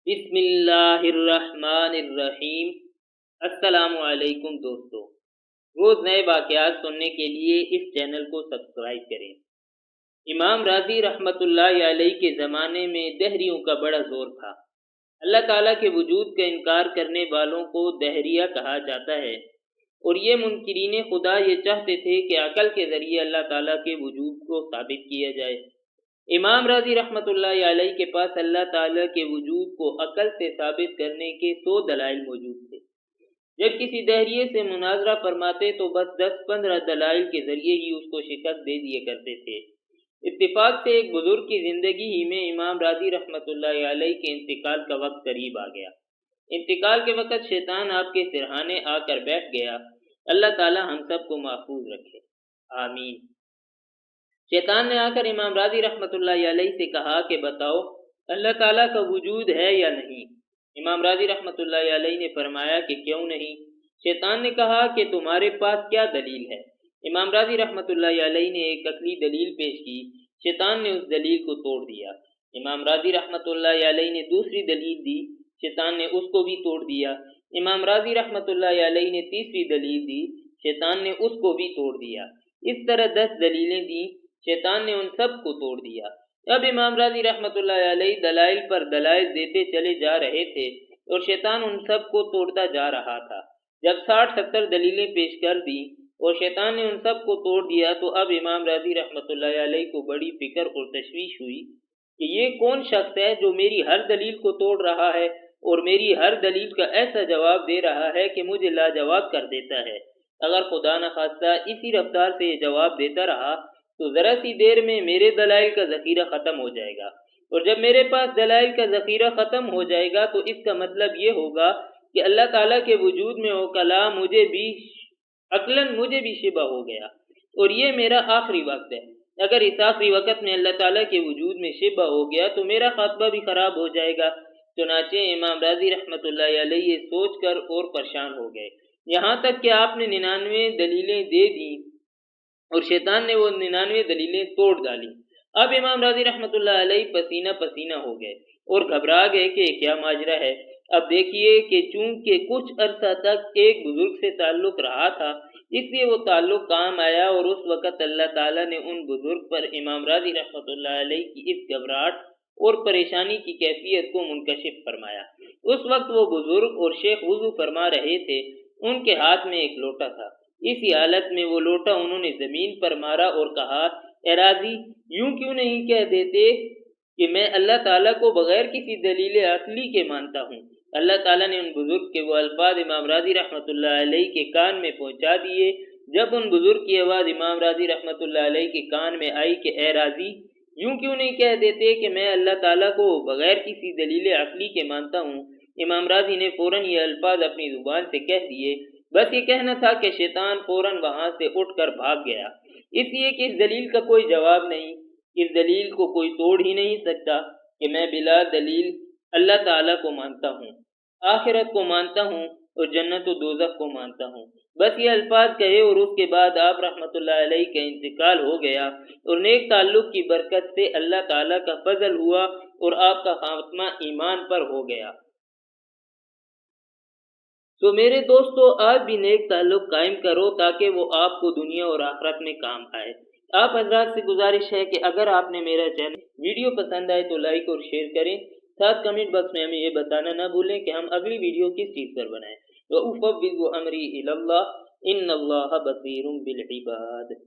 بسم اللہ الرحمن الرحیم۔ السلام علیکم دوستو، روز نئے واقعات سننے کے لیے اس چینل کو سبسکرائب کریں۔ امام راضی رحمۃ اللہ علیہ کے زمانے میں دہریوں کا بڑا زور تھا۔ اللہ تعالیٰ کے وجود کا انکار کرنے والوں کو دہریہ کہا جاتا ہے، اور یہ منکرین خدا یہ چاہتے تھے کہ عقل کے ذریعے اللہ تعالیٰ کے وجود کو ثابت کیا جائے۔ امام راضی رحمۃ اللہ علیہ کے پاس اللہ تعالیٰ کے وجود کو عقل سے ثابت کرنے کے 100 دلائل موجود تھے۔ جب کسی دہریے سے مناظرہ فرماتے تو بس 10-15 دلائل کے ذریعے ہی اس کو شکست دے دیا کرتے تھے۔ اتفاق سے ایک بزرگ کی زندگی ہی میں امام راضی رحمۃ اللہ علیہ کے انتقال کا وقت قریب آ گیا۔ انتقال کے وقت شیطان آپ کے سرہانے آ کر بیٹھ گیا۔ اللہ تعالیٰ ہم سب کو محفوظ رکھے، آمین۔ شیطان نے آ کر امام راضی رحمۃ اللہ علیہ سے کہا کہ بتاؤ اللہ تعالیٰ کا وجود ہے یا نہیں؟ امام راضی رحمۃ اللہ علیہ نے فرمایا کہ کیوں نہیں؟ شیطان نے کہا کہ تمہارے پاس کیا دلیل ہے؟ امام راضی رحمۃ اللہ علیہ نے ایک عقلی دلیل پیش کی۔ شیطان نے اس دلیل کو توڑ دیا۔ امام راضی رحمۃ اللہ علیہ نے دوسری دلیل دی۔ شیطان نے اس کو بھی توڑ دیا۔ امام راضی رحمۃ اللہ علیہ نے تیسری دلیل دی۔ شیطان نے اس کو بھی توڑ دیا۔ اس طرح 10 دلیلیں دیں، شیطان نے ان سب کو توڑ دیا۔ اب امام راضی رحمۃ اللہ علیہ دلائل پر دلائل دیتے چلے جا رہے تھے اور شیطان ان سب کو توڑتا جا رہا تھا۔ جب 60-70 دلیلیں پیش کر دیں اور شیطان نے ان سب کو توڑ دیا تو اب امام راضی رحمۃ اللہ علیہ کو بڑی فکر اور تشویش ہوئی کہ یہ کون شخص ہے جو میری ہر دلیل کو توڑ رہا ہے اور میری ہر دلیل کا ایسا جواب دے رہا ہے کہ مجھے لاجواب کر دیتا ہے۔ اگر خدا نخواستہ اسی رفتار سے یہ جواب دیتا رہا تو ذرا سی دیر میں میرے دلائل کا ذخیرہ ختم ہو جائے گا، اور جب میرے پاس دلائل کا ذخیرہ ختم ہو جائے گا تو اس کا مطلب یہ ہوگا کہ اللہ تعالیٰ کے وجود میں کلام عقلاً مجھے بھی شبہ ہو گیا، اور یہ میرا آخری وقت ہے۔ اگر اس آخری وقت میں اللہ تعالیٰ کے وجود میں شبہ ہو گیا تو میرا خاتمہ بھی خراب ہو جائے گا۔ چنانچہ امام راضی رحمۃ اللہ علیہ یہ سوچ کر اور پریشان ہو گئے، یہاں تک کہ آپ نے 99 دلیلیں دے دیں اور شیطان نے وہ 99 دلیلیں توڑ ڈالیں۔ اب امام راضی رحمۃ اللہ علیہ پسینہ پسینہ ہو گئے اور گھبرا گئے کہ کیا ماجرا ہے۔ اب دیکھیے کہ چونکہ کچھ عرصہ تک ایک بزرگ سے تعلق رہا تھا، اس لیے وہ تعلق کام آیا، اور اس وقت اللہ تعالیٰ نے ان بزرگ پر امام راضی رحمۃ اللہ علیہ کی اس گھبراہٹ اور پریشانی کی کیفیت کو منکشف فرمایا۔ اس وقت وہ بزرگ اور شیخ وضو فرما رہے تھے، ان کے ہاتھ میں ایک لوٹا تھا۔ اسی حالت میں وہ لوٹا انہوں نے زمین پر مارا اور کہا، اے راضی، یوں کیوں نہیں کہہ دیتے کہ میں اللہ تعالیٰ کو بغیر کسی دلیل عقلی کے مانتا ہوں؟ اللہ تعالیٰ نے ان بزرگ کے وہ الفاظ امام راضی رحمۃ اللہ علیہ کے کان میں پہنچا دیے۔ جب ان بزرگ کی آواز امام راضی رحمۃ اللہ علیہ کے کان میں آئی کہ اے راضی، یوں کیوں نہیں کہہ دیتے کہ میں اللہ تعالیٰ کو بغیر کسی دلیل عقلی کے مانتا ہوں، امام راضی نے فوراً یہ الفاظ اپنی زبان سے کہہ دیے۔ بس یہ کہنا تھا کہ شیطان فوراً وہاں سے اٹھ کر بھاگ گیا، اس لیے کہ اس دلیل کا کوئی جواب نہیں، اس دلیل کو کوئی توڑ ہی نہیں سکتا کہ میں بلا دلیل اللہ تعالیٰ کو مانتا ہوں، آخرت کو مانتا ہوں اور جنت و دوزخ کو مانتا ہوں۔ بس یہ الفاظ کہے اور اس کے بعد آپ رحمۃ اللہ علیہ کا انتقال ہو گیا، اور نیک تعلق کی برکت سے اللہ تعالیٰ کا فضل ہوا اور آپ کا خاتمہ ایمان پر ہو گیا۔ تو میرے دوستو، آج بھی نیک تعلق قائم کرو تاکہ وہ آپ کو دنیا اور آخرت میں کام آئے۔ آپ حضرات سے گزارش ہے کہ اگر آپ نے میرا چینل ویڈیو پسند آئے تو لائک اور شیئر کریں، ساتھ کمنٹ باکس میں ہمیں یہ بتانا نہ بھولیں کہ ہم اگلی ویڈیو کس چیز پر بنائیں۔ وَأُفَوِّضُ أَمْرِي إِلَى اللَّهِ إِنَّ اللَّهَ بَصِيرٌ بِالْعِبَادِ۔